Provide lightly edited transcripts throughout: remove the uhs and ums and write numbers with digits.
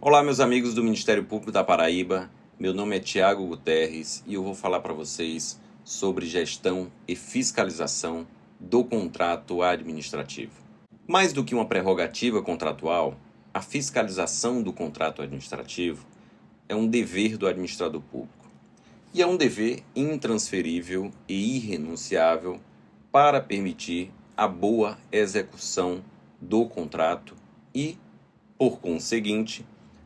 Olá, meus amigos do Ministério Público da Paraíba. Meu nome é Tiago Guterres e eu vou falar para vocês sobre gestão e fiscalização do contrato administrativo. Mais do que uma prerrogativa contratual, a fiscalização do contrato administrativo é um dever do administrador público. E é um dever intransferível e irrenunciável para permitir a boa execução do contrato e, por conseguinte,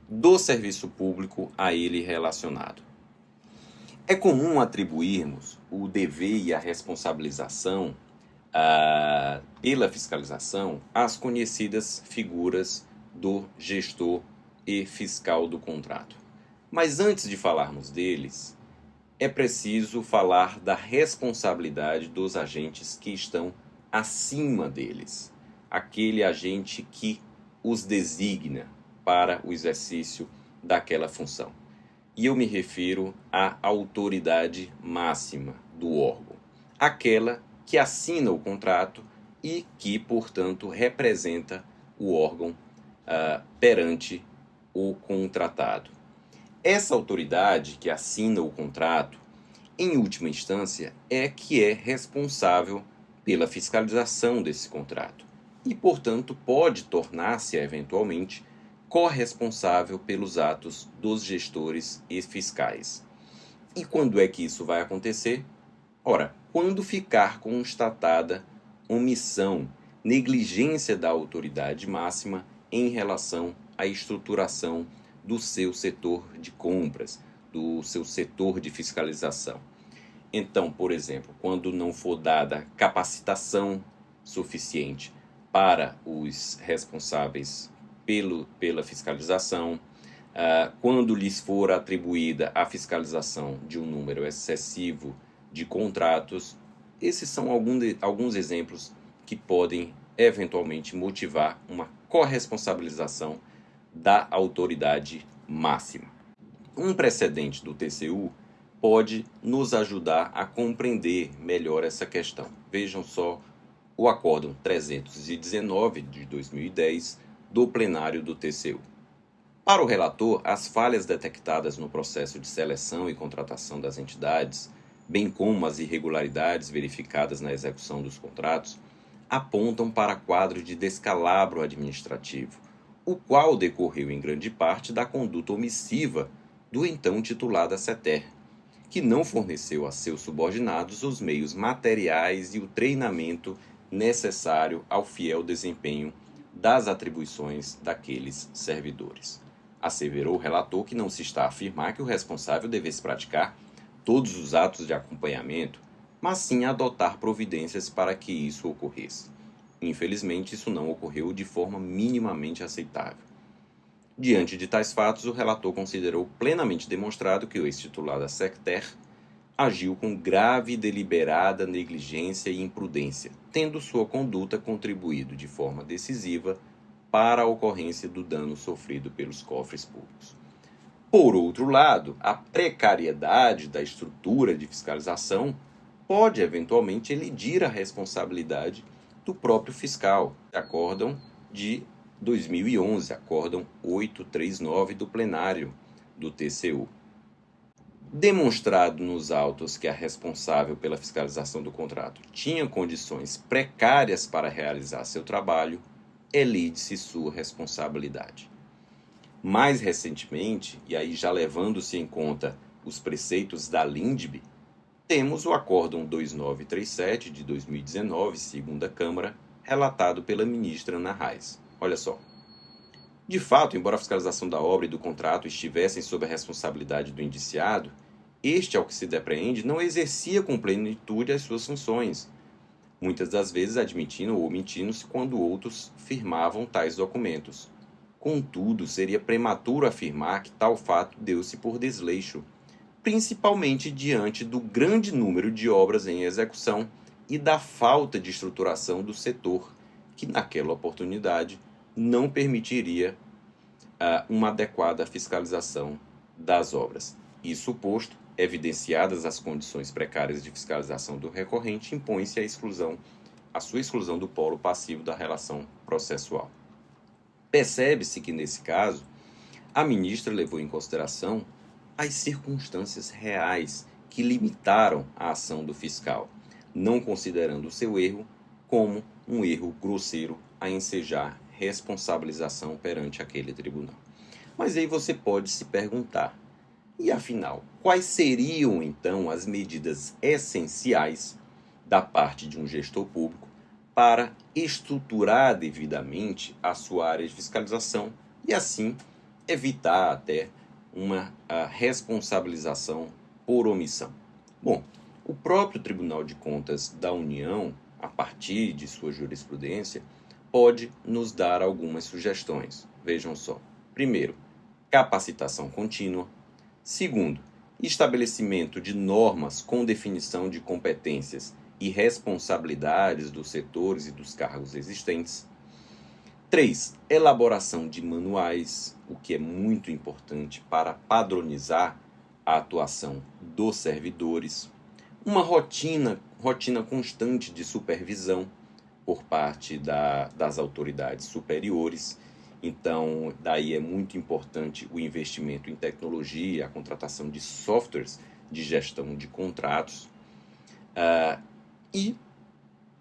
do serviço público a ele relacionado. É comum atribuirmos o dever e a responsabilização pela fiscalização às conhecidas figuras do gestor e fiscal do contrato. Mas antes de falarmos deles, é preciso falar da responsabilidade dos agentes que estão acima deles, aquele agente que os designa para o exercício daquela função. E eu me refiro à autoridade máxima do órgão, aquela que assina o contrato e que, portanto, representa o órgão perante o contratado. Essa autoridade que assina o contrato, em última instância, é que é responsável pela fiscalização desse contrato e, portanto, pode tornar-se, eventualmente, corresponsável pelos atos dos gestores e fiscais. E quando é que isso vai acontecer? Ora, quando ficar constatada omissão, negligência da autoridade máxima em relação à estruturação do seu setor de compras, do seu setor de fiscalização. Então, por exemplo, quando não for dada capacitação suficiente para os responsáveis pela fiscalização, quando lhes for atribuída a fiscalização de um número excessivo de contratos, esses são alguns exemplos que podem eventualmente motivar uma corresponsabilização da autoridade máxima. Um precedente do TCU pode nos ajudar a compreender melhor essa questão. Vejam só o Acórdão 319 de 2010 do plenário do TCU. Para o relator, as falhas detectadas no processo de seleção e contratação das entidades, bem como as irregularidades verificadas na execução dos contratos, apontam para quadro de descalabro administrativo, o qual decorreu em grande parte da conduta omissiva do então titular da SETER, que não forneceu a seus subordinados os meios materiais e o treinamento necessário ao fiel desempenho das atribuições daqueles servidores. Asseverou o relator que não se está a afirmar que o responsável devesse praticar todos os atos de acompanhamento, mas sim adotar providências para que isso ocorresse. Infelizmente, isso não ocorreu de forma minimamente aceitável. Diante de tais fatos, o relator considerou plenamente demonstrado que o ex-titular da SETER agiu com grave e deliberada negligência e imprudência, tendo sua conduta contribuído de forma decisiva para a ocorrência do dano sofrido pelos cofres públicos. Por outro lado, a precariedade da estrutura de fiscalização pode eventualmente elidir a responsabilidade do próprio fiscal. Acórdão de 2011, Acórdão 839 do plenário do TCU. Demonstrado nos autos que a responsável pela fiscalização do contrato tinha condições precárias para realizar seu trabalho, elide-se sua responsabilidade. Mais recentemente, e aí já levando-se em conta os preceitos da LINDB, temos o Acórdão 2937 de 2019, segunda Câmara, relatado pela ministra Ana Reis. Olha só. De fato, embora a fiscalização da obra e do contrato estivessem sob a responsabilidade do indiciado, este, ao que se depreende, não exercia com plenitude as suas funções, muitas das vezes admitindo ou omitindo-se quando outros firmavam tais documentos. Contudo, seria prematuro afirmar que tal fato deu-se por desleixo, principalmente diante do grande número de obras em execução e da falta de estruturação do setor, que naquela oportunidade não permitiria uma adequada fiscalização das obras. Isso posto, evidenciadas as condições precárias de fiscalização do recorrente, impõe-se a sua exclusão do polo passivo da relação processual. Percebe-se que, nesse caso, a ministra levou em consideração as circunstâncias reais que limitaram a ação do fiscal, não considerando o seu erro como um erro grosseiro a ensejar responsabilização perante aquele tribunal. Mas aí você pode se perguntar, e afinal, quais seriam então as medidas essenciais da parte de um gestor público para estruturar devidamente a sua área de fiscalização e assim evitar até uma responsabilização por omissão? Bom, o próprio Tribunal de Contas da União, a partir de sua jurisprudência, pode nos dar algumas sugestões. Vejam só. Primeiro, capacitação contínua. Segundo, estabelecimento de normas com definição de competências e responsabilidades dos setores e dos cargos existentes. 3. Elaboração de manuais, o que é muito importante para padronizar a atuação dos servidores. Uma rotina constante de supervisão por parte das autoridades superiores. Então, daí é muito importante o investimento em tecnologia, a contratação de softwares de gestão de contratos e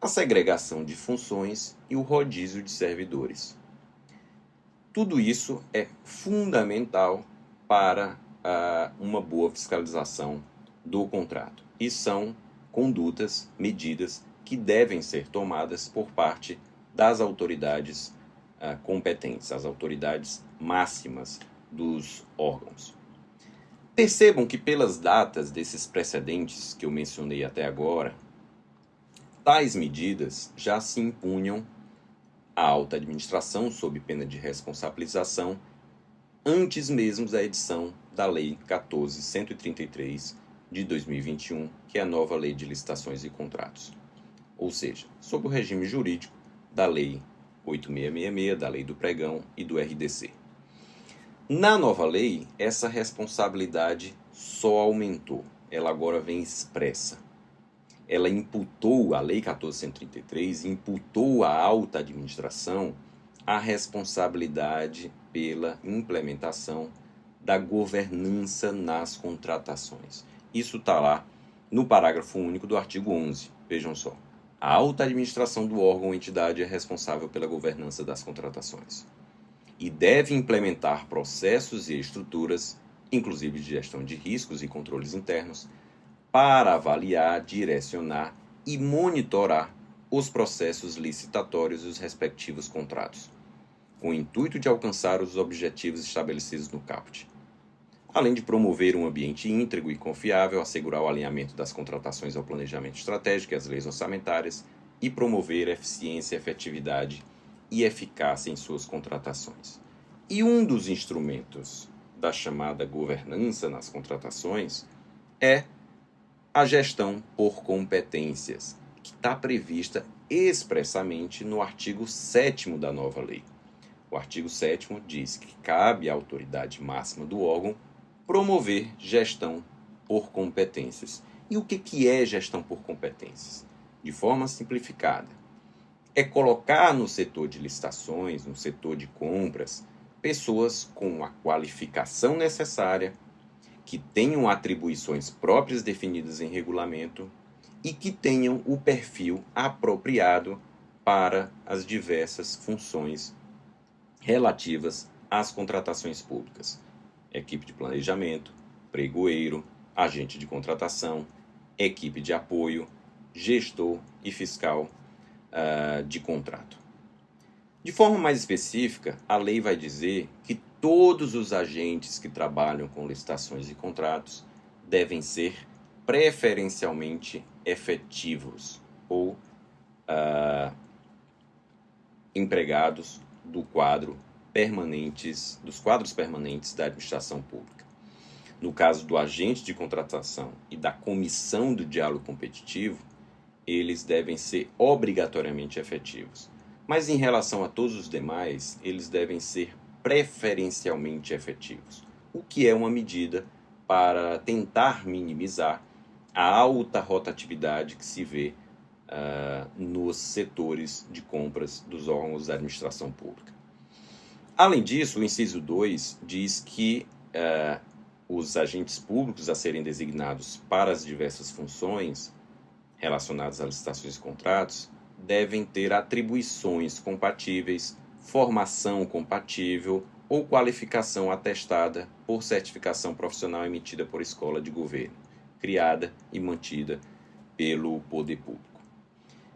a segregação de funções e o rodízio de servidores. Tudo isso é fundamental para uma boa fiscalização do contrato e são condutas, medidas que devem ser tomadas por parte das autoridades competentes, as autoridades máximas dos órgãos. Percebam que pelas datas desses precedentes que eu mencionei até agora, tais medidas já se impunham à alta administração sob pena de responsabilização antes mesmo da edição da Lei 14.133 de 2021, que é a nova Lei de Licitações e Contratos. Ou seja, sob o regime jurídico da Lei 8666, da Lei do Pregão e do RDC. Na nova lei, essa responsabilidade só aumentou. Ela agora vem expressa. Ela imputou, a Lei 14.133, imputou à alta administração a responsabilidade pela implementação da governança nas contratações. Isso está lá no parágrafo único do artigo 11. Vejam só. A alta administração do órgão ou entidade é responsável pela governança das contratações e deve implementar processos e estruturas, inclusive de gestão de riscos e controles internos, para avaliar, direcionar e monitorar os processos licitatórios e os respectivos contratos, com o intuito de alcançar os objetivos estabelecidos no caput. Além de promover um ambiente íntegro e confiável, assegurar o alinhamento das contratações ao planejamento estratégico e às leis orçamentárias e promover eficiência, efetividade e eficácia em suas contratações. E um dos instrumentos da chamada governança nas contratações é a gestão por competências, que está prevista expressamente no artigo 7º da nova lei. O artigo 7º diz que cabe à autoridade máxima do órgão promover gestão por competências. E o que é gestão por competências? De forma simplificada, é colocar no setor de licitações, no setor de compras, pessoas com a qualificação necessária, que tenham atribuições próprias definidas em regulamento e que tenham o perfil apropriado para as diversas funções relativas às contratações públicas. Equipe de planejamento, pregoeiro, agente de contratação, equipe de apoio, gestor e fiscal de contrato. De forma mais específica, a lei vai dizer que todos os agentes que trabalham com licitações e contratos devem ser preferencialmente efetivos ou empregados dos quadros permanentes da administração pública. No caso do agente de contratação e da comissão do diálogo competitivo, eles devem ser obrigatoriamente efetivos. Mas em relação a todos os demais, eles devem ser preferencialmente efetivos, o que é uma medida para tentar minimizar a alta rotatividade que se vê nos setores de compras dos órgãos da administração pública. Além disso, o inciso 2 diz que os agentes públicos a serem designados para as diversas funções relacionadas a licitações e contratos devem ter atribuições compatíveis, formação compatível ou qualificação atestada por certificação profissional emitida por escola de governo, criada e mantida pelo poder público.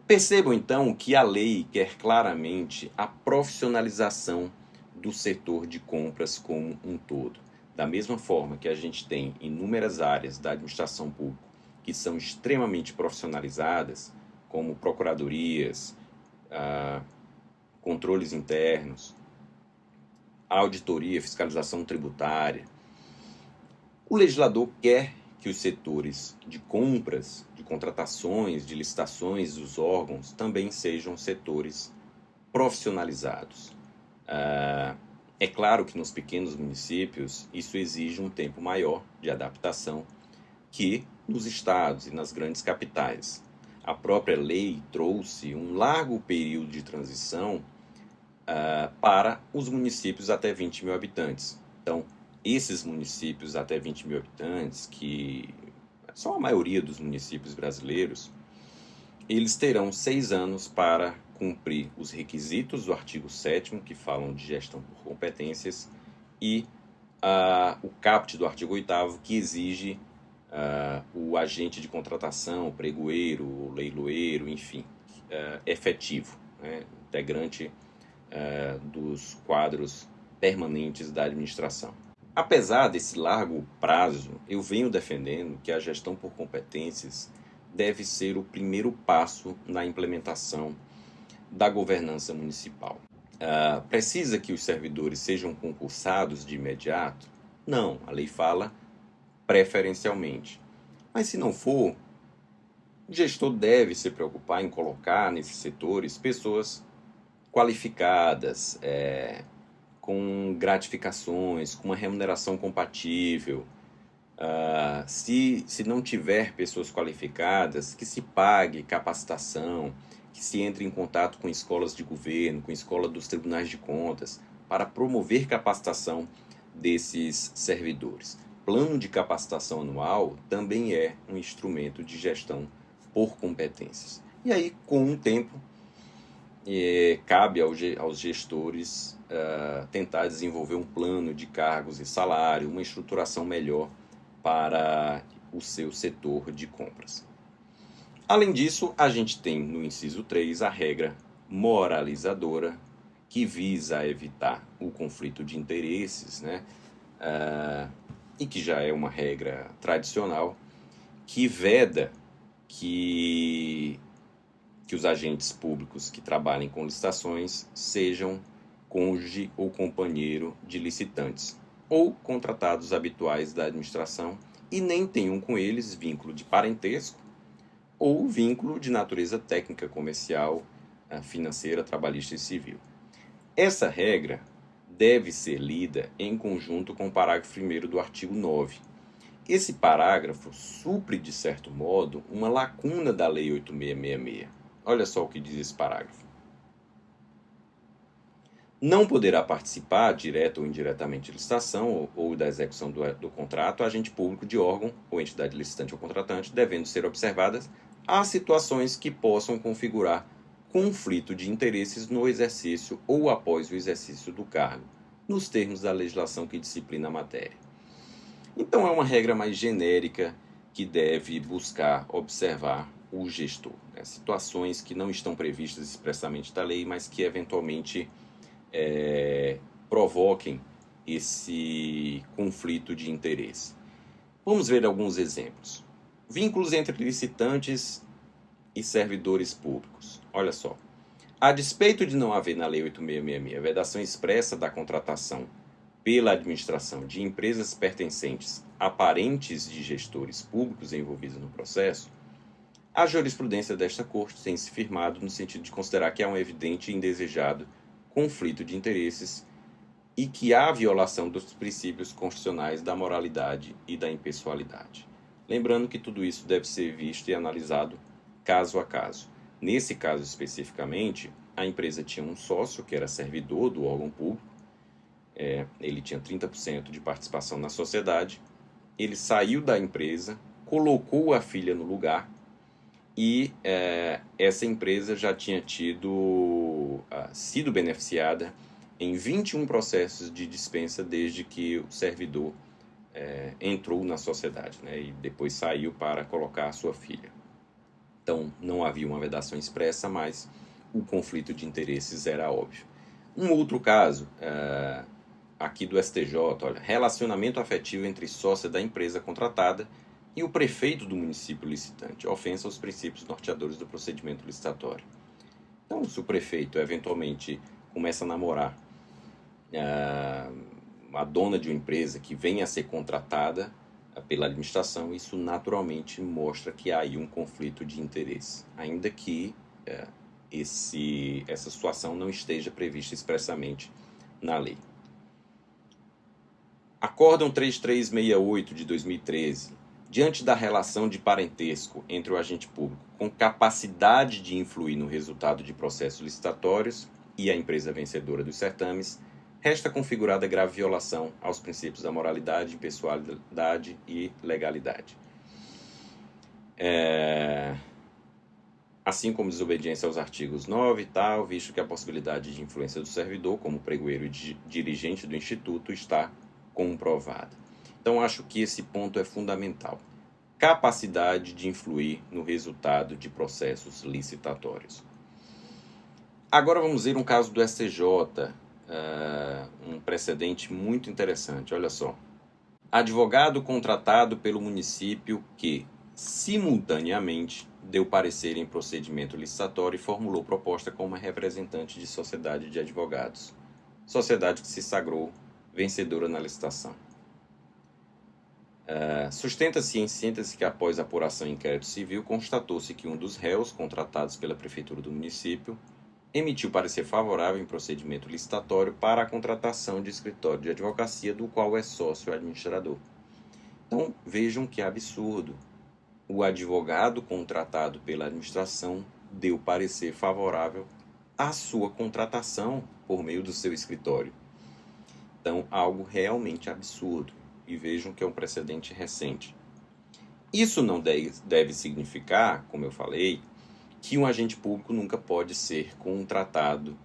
Percebam então que a lei quer claramente a profissionalização do setor de compras como um todo. Da mesma forma que a gente tem inúmeras áreas da administração pública que são extremamente profissionalizadas, como procuradorias, controles internos, auditoria, fiscalização tributária. O legislador quer que os setores de compras, de contratações, de licitações dos órgãos também sejam setores profissionalizados. É claro que nos pequenos municípios isso exige um tempo maior de adaptação que nos estados e nas grandes capitais. A própria lei trouxe um largo período de transição para os municípios até 20 mil habitantes. Então, esses municípios até 20 mil habitantes, que são a maioria dos municípios brasileiros, eles terão 6 anos para cumprir os requisitos do artigo 7º, que falam de gestão por competências, e o caput do artigo 8º, que exige o agente de contratação, o pregoeiro, o leiloeiro, enfim, efetivo, né, integrante dos quadros permanentes da administração. Apesar desse largo prazo, eu venho defendendo que a gestão por competências deve ser o primeiro passo na implementação da governança municipal. Precisa que os servidores sejam concursados de imediato? Não, a lei fala preferencialmente. Mas se não for, o gestor deve se preocupar em colocar nesses setores pessoas qualificadas, com gratificações, com uma remuneração compatível. Se não tiver pessoas qualificadas, que se pague capacitação, que se entre em contato com escolas de governo, com escola dos tribunais de contas, para promover capacitação desses servidores. Plano de capacitação anual também é um instrumento de gestão por competências. E aí, com o tempo, cabe aos gestores tentar desenvolver um plano de cargos e salário, uma estruturação melhor para o seu setor de compras. Além disso, a gente tem no inciso 3 a regra moralizadora, que visa evitar o conflito de interesses, né? E que já é uma regra tradicional, que veda que os agentes públicos que trabalhem com licitações sejam cônjuge ou companheiro de licitantes, ou contratados habituais da administração, e nem tenham com eles vínculo de parentesco ou vínculo de natureza técnica, comercial, financeira, trabalhista e civil. Essa regra deve ser lida em conjunto com o parágrafo 1º do artigo 9. Esse parágrafo supre, de certo modo, uma lacuna da Lei 8666. Olha só o que diz esse parágrafo. Não poderá participar, direta ou indiretamente, de licitação ou da execução do contrato, agente público de órgão ou entidade licitante ou contratante, devendo ser observadas as situações que possam configurar conflito de interesses no exercício ou após o exercício do cargo, nos termos da legislação que disciplina a matéria. Então, é uma regra mais genérica que deve buscar observar o gestor, né? Situações que não estão previstas expressamente da lei, mas que eventualmente provoquem esse conflito de interesse. Vamos ver alguns exemplos. Vínculos entre licitantes e servidores públicos. Olha só. A despeito de não haver na Lei 8666 a vedação expressa da contratação pela administração de empresas pertencentes a parentes de gestores públicos envolvidos no processo, a jurisprudência desta Corte tem se firmado no sentido de considerar que há um evidente e indesejado conflito de interesses e que há violação dos princípios constitucionais da moralidade e da impessoalidade. Lembrando que tudo isso deve ser visto e analisado caso a caso. Nesse caso especificamente, a empresa tinha um sócio que era servidor do órgão público Ele tinha 30% de participação na sociedade, ele saiu da empresa, colocou a filha no lugar e essa empresa já tinha sido beneficiada em 21 processos de dispensa desde que o servidor entrou na sociedade, né, e depois saiu para colocar a sua filha. Então, não havia uma vedação expressa, mas o conflito de interesses era óbvio. Um outro caso, aqui do STJ, olha, relacionamento afetivo entre sócia da empresa contratada e o prefeito do município licitante, ofensa aos princípios norteadores do procedimento licitatório. Então, se o prefeito eventualmente começa a namorar a dona de uma empresa que venha a ser contratada pela administração, isso naturalmente mostra que há aí um conflito de interesse, ainda que essa situação não esteja prevista expressamente na lei. Acórdão 3368 de 2013, diante da relação de parentesco entre o agente público com capacidade de influir no resultado de processos licitatórios e a empresa vencedora dos certames, resta configurada grave violação aos princípios da moralidade, impessoalidade e legalidade. Assim como desobediência aos artigos 9 e tal, visto que a possibilidade de influência do servidor, como pregoeiro e dirigente do Instituto, está comprovada. Então, acho que esse ponto é fundamental. Capacidade de influir no resultado de processos licitatórios. Agora vamos ver um caso do STJ, um precedente muito interessante. Olha só. Advogado contratado pelo município que, simultaneamente, deu parecer em procedimento licitatório e formulou proposta como representante de sociedade de advogados. Sociedade que se sagrou vencedora na licitação. Sustenta-se em síntese que, após apuração em inquérito civil, constatou-se que um dos réus contratados pela prefeitura do município emitiu parecer favorável em procedimento licitatório para a contratação de escritório de advocacia do qual é sócio administrador. Então, vejam que absurdo. O advogado contratado pela administração deu parecer favorável à sua contratação por meio do seu escritório. Então, algo realmente absurdo. E vejam que é um precedente recente. Isso não deve significar, como eu falei, que um agente público nunca pode ser contratado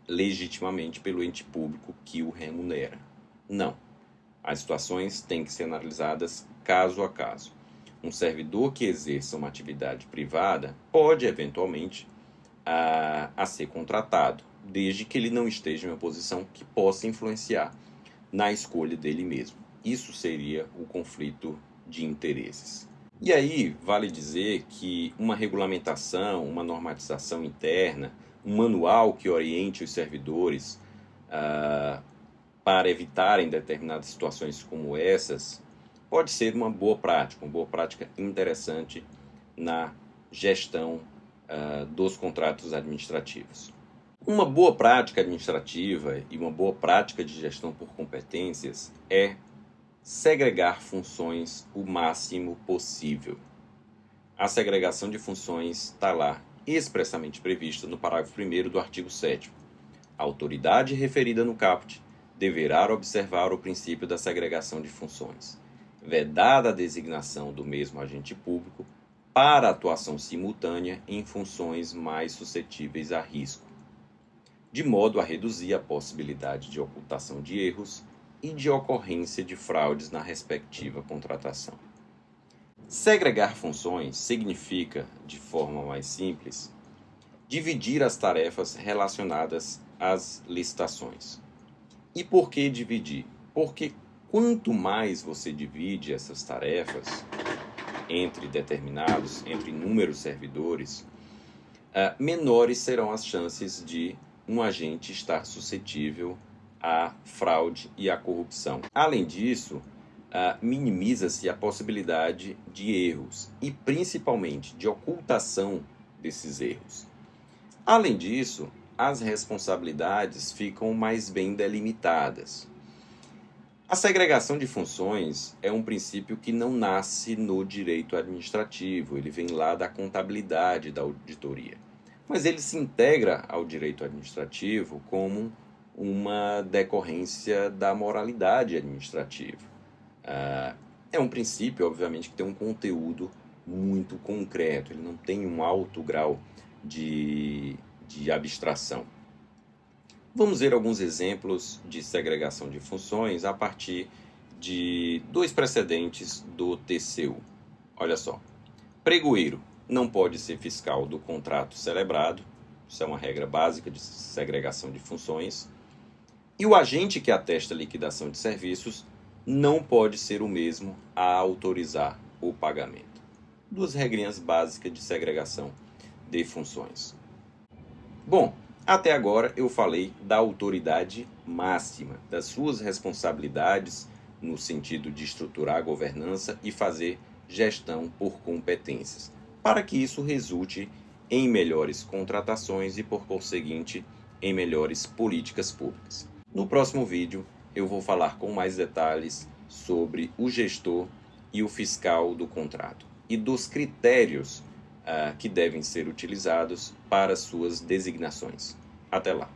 legitimamente pelo ente público que o remunera. Não. As situações têm que ser analisadas caso a caso. Um servidor que exerça uma atividade privada pode, eventualmente, a ser contratado, desde que ele não esteja em uma posição que possa influenciar na escolha dele mesmo. Isso seria o conflito de interesses. E aí, vale dizer que uma regulamentação, uma normatização interna, um manual que oriente os servidores para evitarem determinadas situações como essas, pode ser uma boa prática interessante na gestão dos contratos administrativos. Uma boa prática administrativa e uma boa prática de gestão por competências é segregar funções o máximo possível. A segregação de funções está lá expressamente prevista no parágrafo 1º do artigo 7º. A autoridade referida no caput deverá observar o princípio da segregação de funções, vedada a designação do mesmo agente público para atuação simultânea em funções mais suscetíveis a risco, de modo a reduzir a possibilidade de ocultação de erros e de ocorrência de fraudes na respectiva contratação. Segregar funções significa, de forma mais simples, dividir as tarefas relacionadas às licitações. E por que dividir? Porque quanto mais você divide essas tarefas entre inúmeros servidores, menores serão as chances de um agente estar suscetível à fraude e à corrupção. Além disso, minimiza-se a possibilidade de erros e, principalmente, de ocultação desses erros. Além disso, as responsabilidades ficam mais bem delimitadas. A segregação de funções é um princípio que não nasce no direito administrativo, ele vem lá da contabilidade, da auditoria. Mas ele se integra ao direito administrativo como uma decorrência da moralidade administrativa. É um princípio, obviamente, que tem um conteúdo muito concreto, ele não tem um alto grau de abstração. Vamos ver alguns exemplos de segregação de funções a partir de dois precedentes do TCU. Olha só, pregoeiro não pode ser fiscal do contrato celebrado, isso é uma regra básica de segregação de funções, e o agente que atesta a liquidação de serviços não pode ser o mesmo a autorizar o pagamento. Duas regrinhas básicas de segregação de funções. Bom, até agora eu falei da autoridade máxima, das suas responsabilidades no sentido de estruturar a governança e fazer gestão por competências, para que isso resulte em melhores contratações e, por conseguinte, em melhores políticas públicas. No próximo vídeo, eu vou falar com mais detalhes sobre o gestor e o fiscal do contrato e dos critérios que devem ser utilizados para suas designações. Até lá!